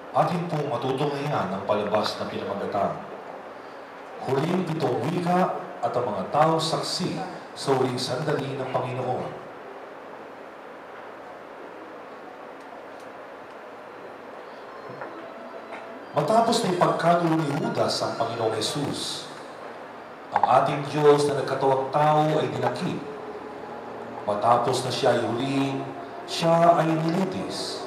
Atin pong matutunghayan ang palabas na pinamagatang huling pitong wika at ang mga tao saksi sa huling sandali ng Panginoon. Matapos na ipagkanulo ni Judas ang Panginoong Jesus, ang ating Diyos na nagkatawang tao ay dinakip. Matapos na siya ay huling, siya ay nilitis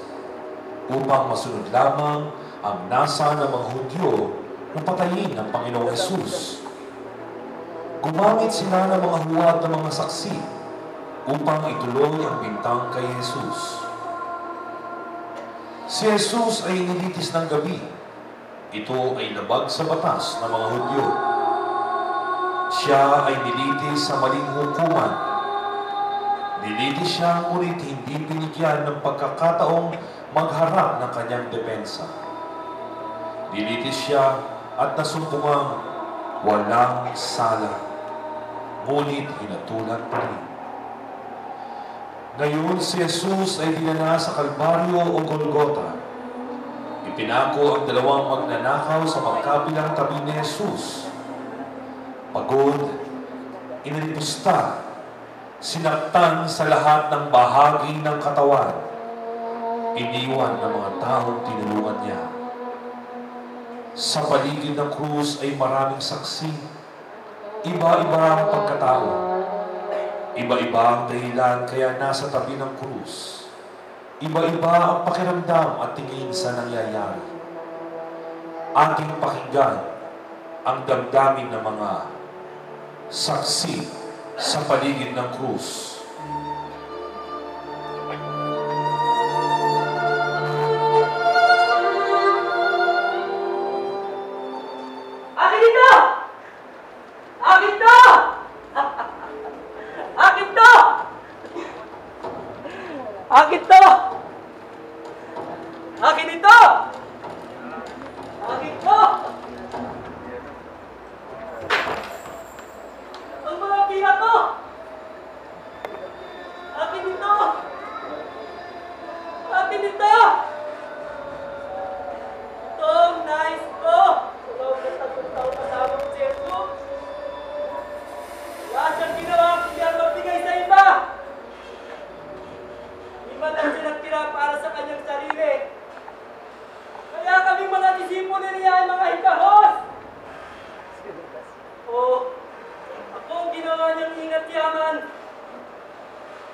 upang masunod lamang ang nasa ng mga Hudyo na patayin ng Panginoong Jesus. Gumamit sila ng mga huwad ng mga saksi upang ituloy ang bintang kay Jesus. Si Jesus ay nilitis ng gabi. Ito ay labag sa batas ng mga Hudyo. Siya ay nilitis sa maling hukuman. Nilitis siya ngunit hindi binigyan ng pagkakataong magharap ng kanyang depensa. Nilitis siya at nasumpungang walang sala, ngunit hinatulan pa rin. Ngayon si Jesus ay dinala sa Kalbaryo o Golgota. Ipinako ang dalawang magnanakaw sa magkabilang tabi ni Jesus. Pagod, inilipusta, sinaktan sa lahat ng bahagi ng katawan. Iniwan ng mga taong tinulungan niya. Sa paligid ng krus ay maraming saksi. Iba-iba ang pagkatao. Iba-iba ang dahilan kaya nasa tabi ng krus. Iba-iba ang pakiramdam at tingin sa nangyayari. Ating pakinggan ang damdamin ng mga saksi sa paligid ng krus. Akin to! Akin ito! Akin to! Ang mga pira to! Akin ito! Akin ito! Ito ang nais ko! Tulog na 3 taon kasama ko si Jesus. Wala siyang ginawa kung yan magbigay sa iba! Iba lang siya nagtira para sa kanyang sarili. Kaya kaming mga disipulo niya ay mga hikahos. Ako ang ginawa niyang ingat yaman.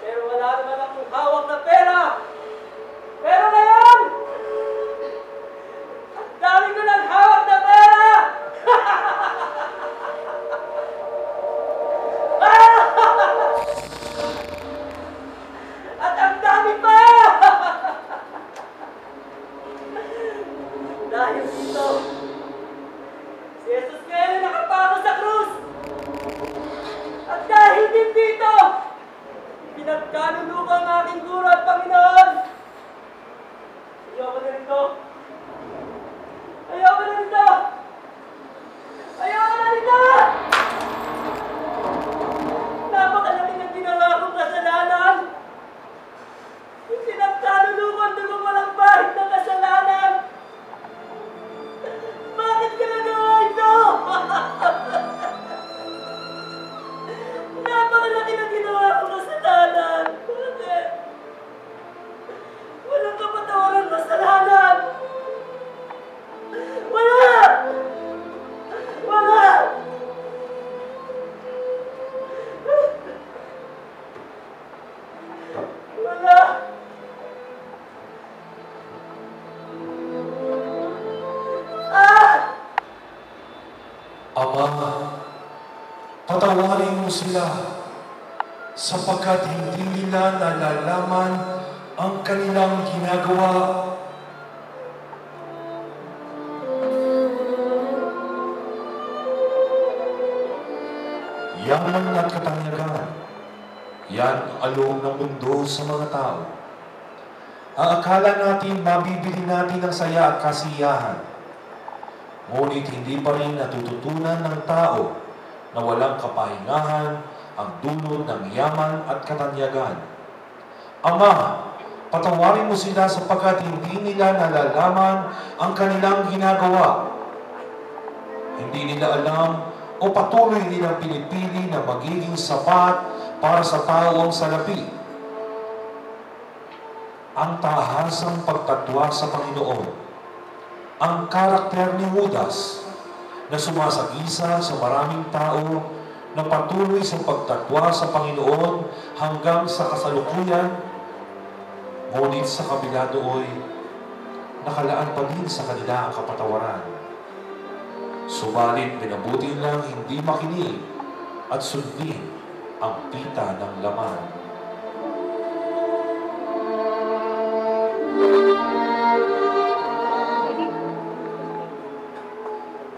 Pero wala naman akong hawak na pera. Pero ngayon, ang dami ko ng hawak na pera! At ang dami pa! Dahil dito, si Jesus ngayon nakapako sa krus. At dahil din dito, pinagkaluluwa ang aking guro at Panginoon. Ayoko na rito. Ayoko na rito. Ayoko na rito! Napakalaki ng ginawa kong kasalanan. Yung pinagkaluluwa ng walang bahid ng kasalanan. Bakit ka nagawa ito? Napakalaki ng ginawa kong kasalanan. Bakit? Walang kapatawaran kasalanan. Wala! Wala! Wala! Ama, patawarin mo sila sapagkat hindi nila nalalaman ang kanilang ginagawa. Yaman at katanyagan, yan ang alog ng mundo sa mga tao. Ang akala natin mabibili natin ang saya at kasiyahan. Ngunit hindi pa rin natututunan ng tao na walang kapahingahan ang dulot ng yaman at katanyagan. Ama, Patawarin mo sila sapagkat hindi nila nalalaman ang kanilang ginagawa. Hindi nila alam o patuloy nilang pinipili na magiging sapat para sa tao ang salapi. Ang tahasang pagtatwa sa Panginoon, ang karakter ni Judas na sumasagisa sa maraming tao na patuloy sa pagtatwa sa Panginoon hanggang sa kasalukuyan, ngunit sa kabila doon, nakalaan pa din sa kanila ang kapatawaran. Subalit minabuti lang hindi makinig at sundin ang pita ng laman.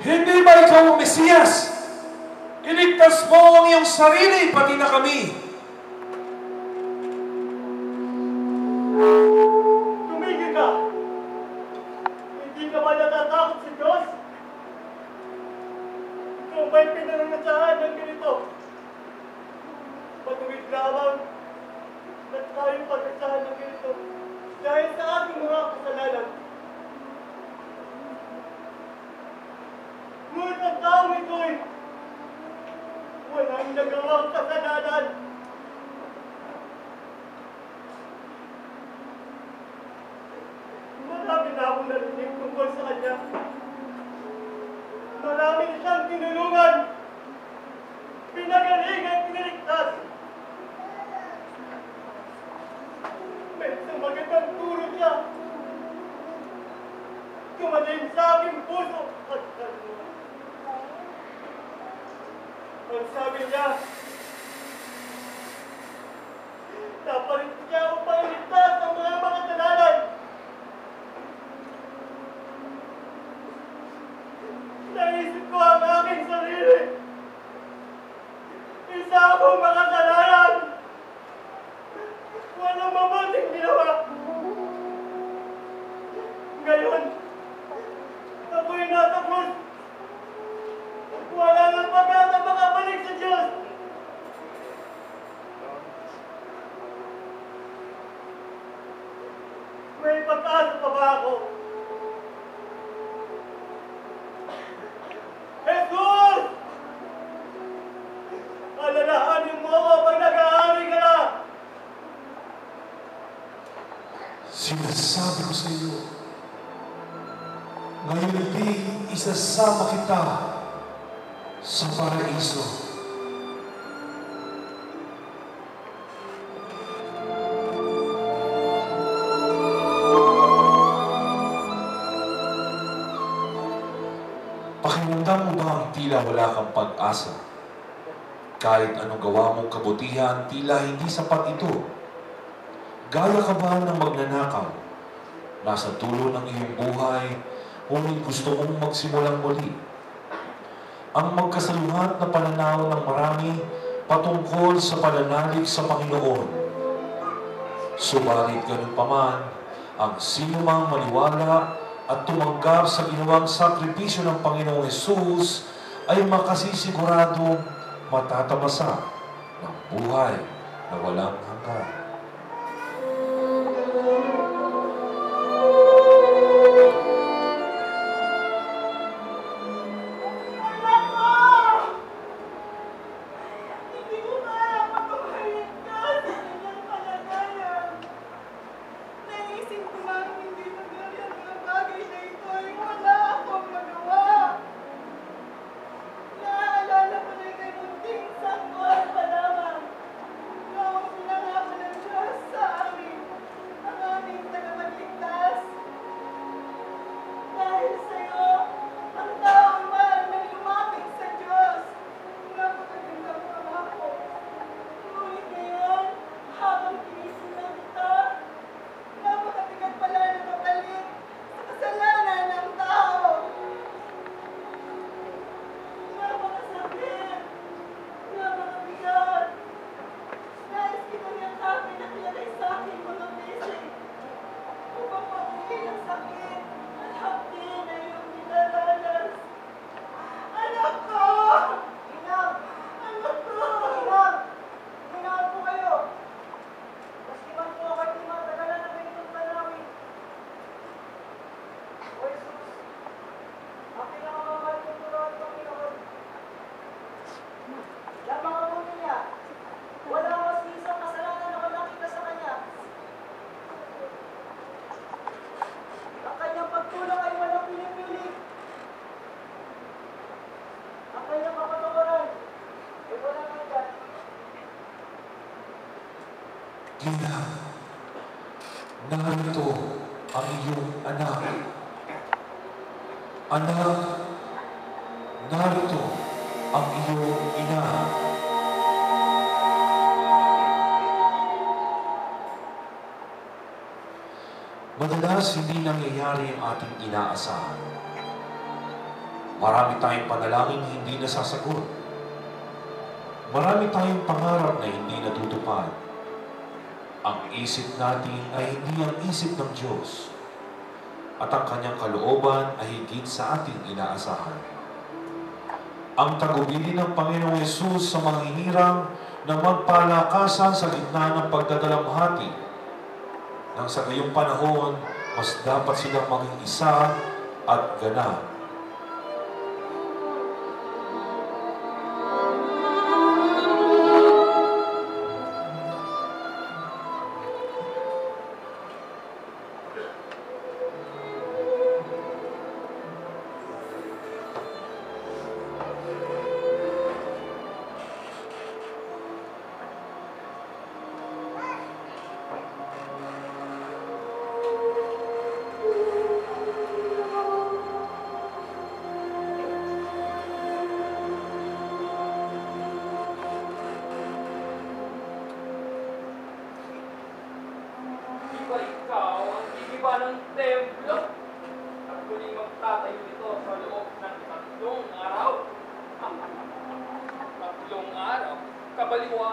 Hindi ba ikaw ang Mesiyas? Iligtas mo ang iyong sarili, pati na kami. Tumigil ka! Hindi ka ba natatakot sa Diyos? Ikaw ba'y pinananatsahan ng ganito? Matuwid lamang na tayo pagkatsahan ng ganito dahil sa ating mga kasalanan. Ngunit ang taong ito'y walang nagawang kasalanan. Marami na akong narinig tungkol sa kanya. Marami siyang tinulungan. Pinagaling at piniligtas. May isang magandang turo siya. Tumalim sa aking puso at kaluluwa. Ang sabi niya, napalit siya upang iligtas ang mga makasalanan. Naisip ko ang aking sarili. Isa akong makasalanan. Walang mabuting ginawa. Ngayon, ako'y nasa krus. Wala nang pag-asa makabalik sa Diyos. May pag-asa pa ba ako? Jesus! Alalahanin mo ako pag nag-aari ka na! Sinasabi ko sa iyo, ngayon gabi isasama kita sa paraiso. Pakiramdam mo ba ang tila wala kang pag-asa? Kahit anong gawa mong kabutihan, tila hindi sapat ito. Gaya ka ba ng magnanakaw? Nasa dulo ng iyong buhay, ngunit gusto mong magsimulang muli. Ang magkasaluhat na pananaw ng marami patungkol sa pananalig sa Panginoon. Subalit ganun pa man, ang sinumang maniwala at tumanggap sa ginawang sakripisyo ng Panginoong Hesus ay makasisiguradong matatamasa ng buhay na walang hanggan. Gina, narito ang iyong anak. Anak, narito ang iyong ina. Madalas hindi nangyayari ang ating inaasahan. Marami tayong panalangin hindi nasasagot. Marami tayong pangarap na hindi natutupad. Ang isip natin ay hindi ang isip ng Diyos. At ang kanyang kalooban ay higit sa ating inaasahan. Ang tagubilin ng Panginoong Yesus sa mga hinirang ng magpalakasan sa gitna ng pagdadalamhati. Nang sa gayong panahon, mas dapat silang maging isa at ganap. Ng templo at muling magtatayo nito sa loob ng 3 araw. 3 araw? Kabaliwa.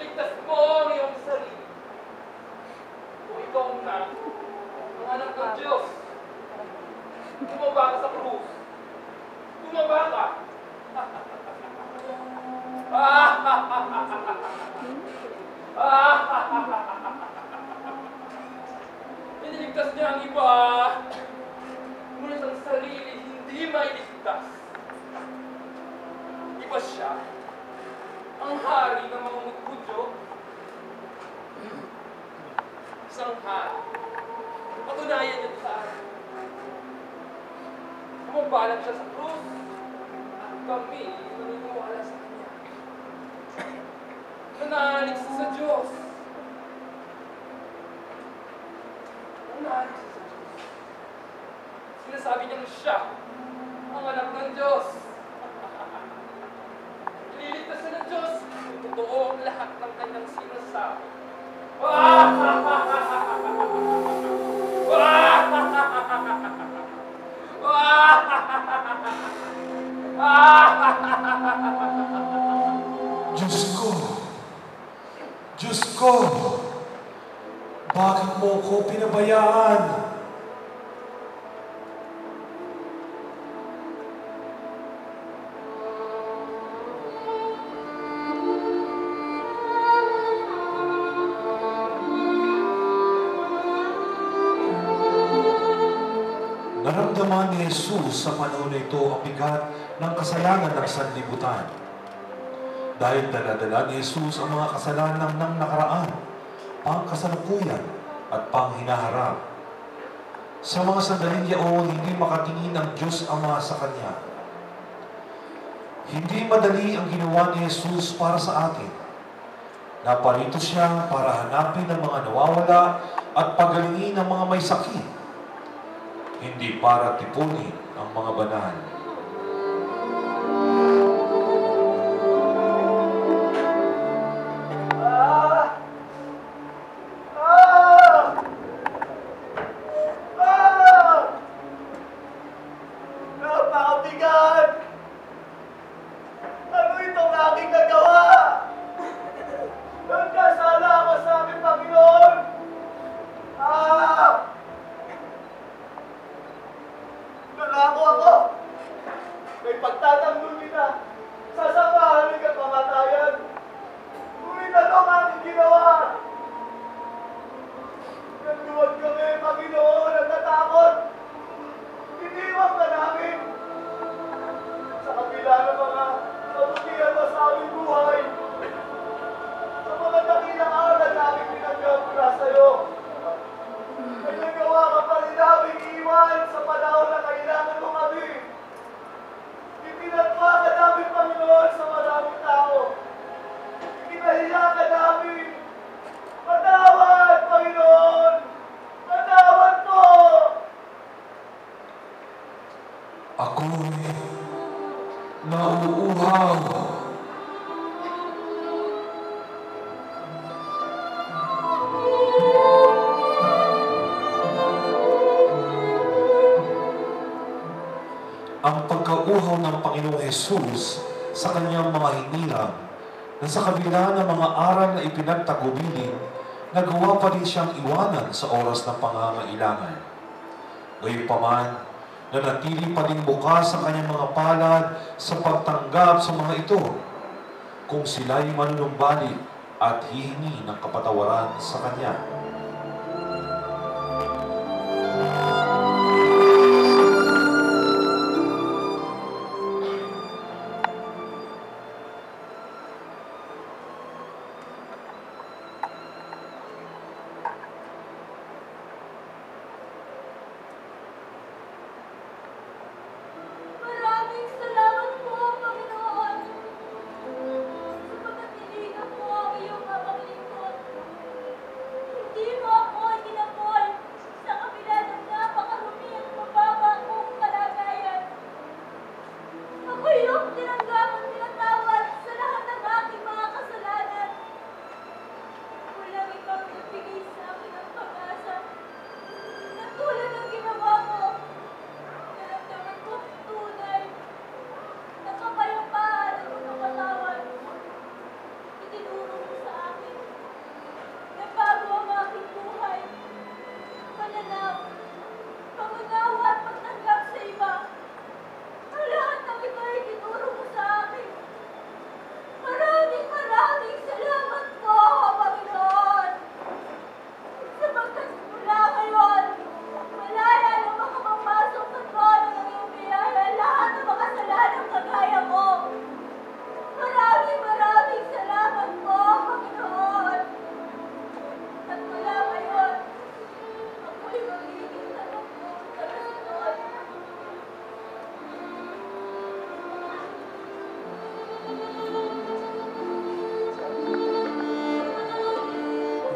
Ligtas mo ang iyong sarili. Kung ikaw ang anak ng Diyos, tumaba ka sa krus. Tumaba ka. Iniligtas niya ang iba, ngunit ang sarili hindi mailigtas. Iba siya, ang hari ng mga Hudyo. Isang hari. Patunayan niya sa akin. Kumabalan siya sa krus, at kami naniniwala sa kanya. Nanalig sa Diyos. Nanalig sa Diyos. Sinasabi niyang siya ang anak ng Diyos. Ililigtas siya ng Diyos. Totoo ang lahat ng kanyang sinasabi. Diyos ko! Diyos ko! Bakit mo ko pinabayaan? Naramdaman ni Jesus sa panahon na ito ang bigat ng kasalanan ng sanlibutan. Dahil daladala ni Jesus ang mga kasalanan ng nakaraan, pangkasalukuyan at panghinaharap. Sa mga sandaling yaon, hindi makatingin ang Diyos Ama sa Kanya. Hindi madali ang ginawa ni Jesus para sa atin. Naparito siya para hanapin ang mga nawawala at pagalingin ang mga may sakit. Hindi para tipunin ang mga banal. Napakabigat! Ano itong aking nagawa? Nagkasala ako sa aking Panginoon! Nangako ako uhaw ng Panginoong Jesus sa kanyang mga hinirang, na sa kabila ng mga aral na ipinagtagubilin, nagawa pa rin siyang iwanan sa oras ng pangangailangan. Gayunpaman, nanatili pa rin bukas ang kanyang mga palad sa pagtanggap sa mga ito, kung sila'y manunumbalik at hihingi ng kapatawaran sa kanya. Maraming salamat po, Panginoon. Sapagkat niligaw mo ang iyong amang lingkod. Hindi mo ako tinapon sa kabila ng napakarumi at mababa kong kalagayan. Ako iyong tinanggap at tinatawad sa lahat ng aking mga kasalanan. Walang ibang nagbigay sa akin ng pag-asa na tulad ng ginawa mo. Naramdaman ko ang tunay na kapayapaan at pagkapatawad. Itinuro mo sa akin na bago ang aking buhay, pananaw, pangunawa at pagtanggap sa iba. Ang lahat ng ito ay itinuro mo sa akin. Maraming salamat po, Panginoon. Sapagkat mula ngayon, malaya na makapapasok sa trono ng iyong biyaya lahat ng makasalanang kagaya mo. Maraming salamat po, Panginoon. At mula ngayon, ako'y magiging tanong mo sa kasunod.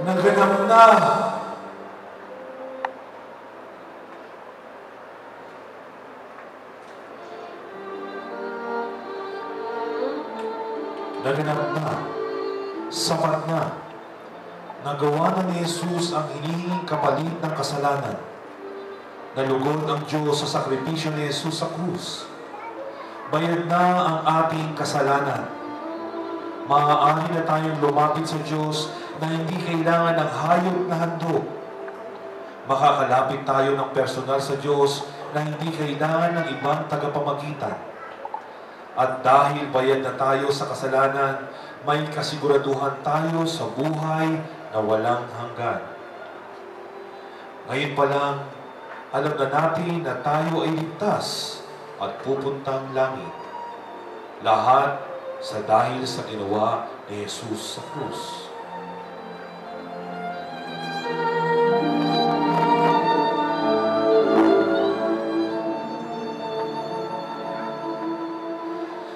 Naganap na! Naganap na, sapat na, nagawa na ni Jesus ang hinihinging kapalit ng kasalanan. Nalugod ang Diyos sa sakripisyo ni Jesus sa krus. Bayad na ang ating kasalanan. Maaari na tayong lumapit sa Diyos na hindi kailangan ng hayop na handog. Makakalapit tayo ng personal sa Diyos na hindi kailangan ng ibang tagapamagitan. At dahil bayad na tayo sa kasalanan, may kasiguraduhan tayo sa buhay na walang hanggan. Ngayon pa lang, alam na natin na tayo ay ligtas at pupuntang langit. Lahat sa dahil sa ginawa ni Jesus sa krus.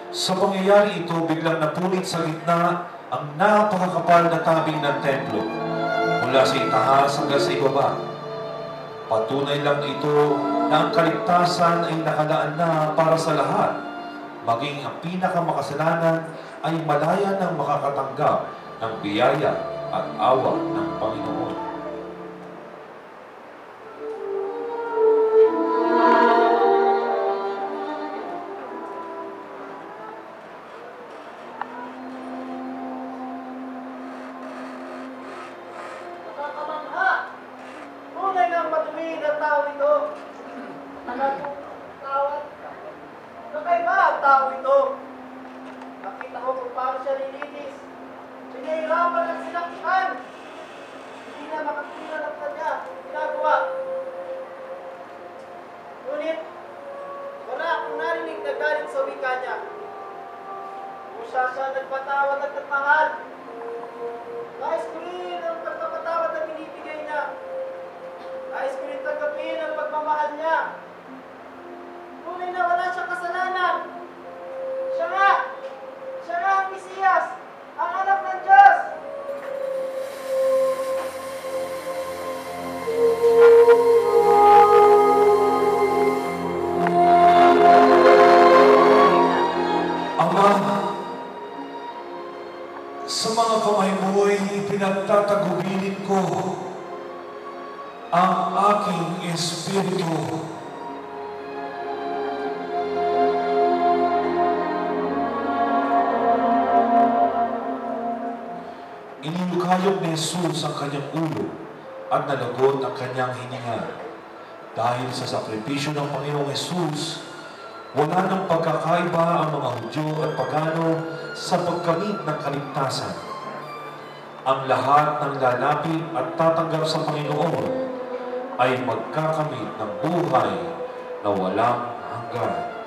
Sa pangyayari ito, biglang napunit sa gitna ang napakakapal na tabing ng templo. Mula sa itaas hanggang sa ibaba. Patunay lang ito na ang kaligtasan ay nakalaan na para sa lahat. Maging ang pinakamakasalanan ay malaya ng makakatanggap ng biyaya at awa ng Panginoon. Nakakamangha! Tunay ng matuwid ang tao ito. Tawad. Kakaiba ang tao ito. Nakita ko kung paano siya nilinis. Pinahirapan at sinaktan. Hindi na makatulad ang kanya. Ginagawa. Ngunit, wala akong narinig na galing sa wika niya. Kung siya nagpatawad at nagmahal. Nais ko rin ang pagpapatawad na binibigay niya. Nais ko rin tanggapin ang pagmamahal niya. Tunay na wala siyang kasalanan. Siya nga ang Mesiyas, ang anak ng Diyos. Ama, sa mga kamay mo'y pinagtatagubilin ko ang aking espiritu. Inilukayog ni Jesus ang kanyang ulo at nalagot ang kanyang hininga. Dahil sa sakripisyo ng Panginoong Jesus, wala ng pagkakaiba ang mga Hudyo at Pagano sa pagkamit ng kaligtasan. Ang lahat ng lalapit at tatanggap sa Panginoon ay magkakamit ng buhay na walang hanggan.